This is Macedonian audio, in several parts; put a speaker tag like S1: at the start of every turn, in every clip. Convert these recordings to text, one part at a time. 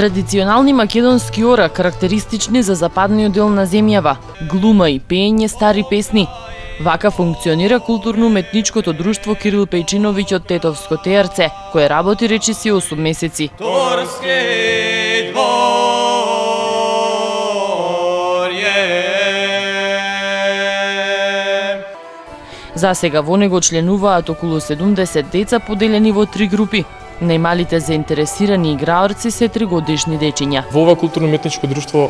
S1: Традиционални македонски ора, карактеристични за западниот дел на земјава, глума и пеење стари песни. Вака функционира културно-уметничкото друштво Кирил Пејчиновиќ од Тетовско Теарце, кое работи речиси 8 месеци. За сега во него членуваат околу 70 деца поделени во 3 групи. Најмалите заинтересирани играорци се 3-годишни дечиња.
S2: Во ова културно-уметничко друштво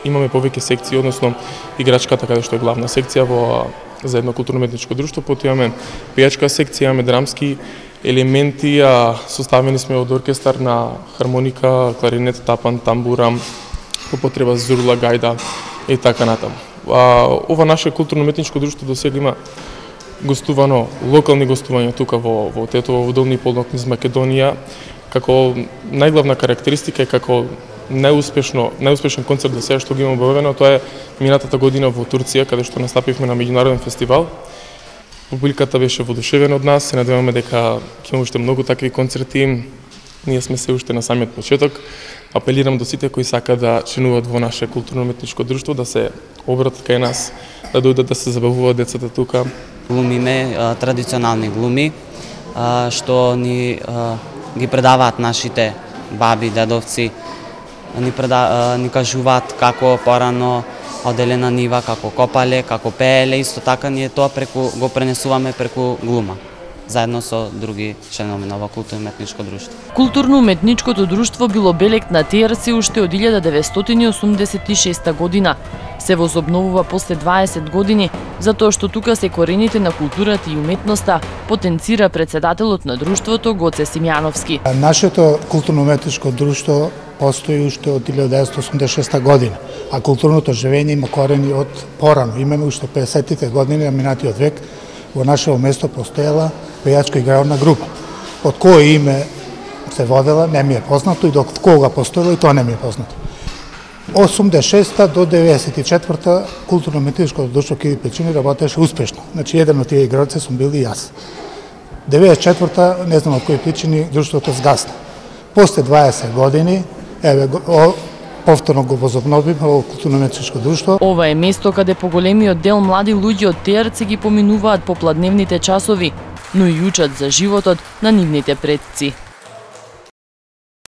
S2: имаме повеќе секции, односно играчката каде што е главна секција за едно културно-уметничко друштво, потоа имаме пејачка секција, имаме драмски елементи, составени сме од оркестар на хармоника, кларинет, тапан, тамбура, по потреба зурула, гајда и така натаму. Ова наше културно-уметничко друштво досега има гостувано, локални гостувања тука во Тетово, во Долни Полок низ Македонија, како најглавна карактеристика е како најуспешен концерт до сега што ги имаме објавено, тоа е минатата година во Турција, каде што настапивме на меѓународен фестивал. Публиката беше воодушевена од нас, се надеваме дека ќе имаме уште многу такви концерти. Ние сме се уште на самиот почеток. Апелирам до сите кои сака да членуваат во наше културно-уметничко друштво, да се обратат кај нас, да дојдат да се забавуваат децата тука.
S3: Глумиме традиционални глуми, што ни ги предаваат нашите баби, дедовци, ни кажуваат како порано оделена нива, како копале, како пееле, исто така ние тоа го пренесуваме преку глума, заедно со други членови на ова културно-уметничко друштво.
S1: Културно-уметничкото друштво било белег на Теарци уште од 1986 година. Се возобновува после 20 години, затоа што тука се корените на културата и уметноста, потенцира председателот на друштвото Гоце Симјановски.
S4: Нашето културно-уметничко друштво постои уште од 1986 година, а културното живење има корени од порано, именно уште 50-тите години на минатиот век во нашето место постоела пејачко играорна група. Од кое име се водела не ми е познато и до кога постоела и тоа не ми е познато. 86-та до 94-та културно-уметничкото друштво Кирил Пејчиновиќ работеше успешно. Значи еден од тие играорци сум бил и јас. 94-та не знам од кои причини друштвото сгасна. После 20 години повторно го возобновиме во културно-уметничко друштво.
S1: Ова е место каде поголемиот дел млади луѓе од Теарци ги поминуваат попладневните часови, но и учат за животот на нивните предци.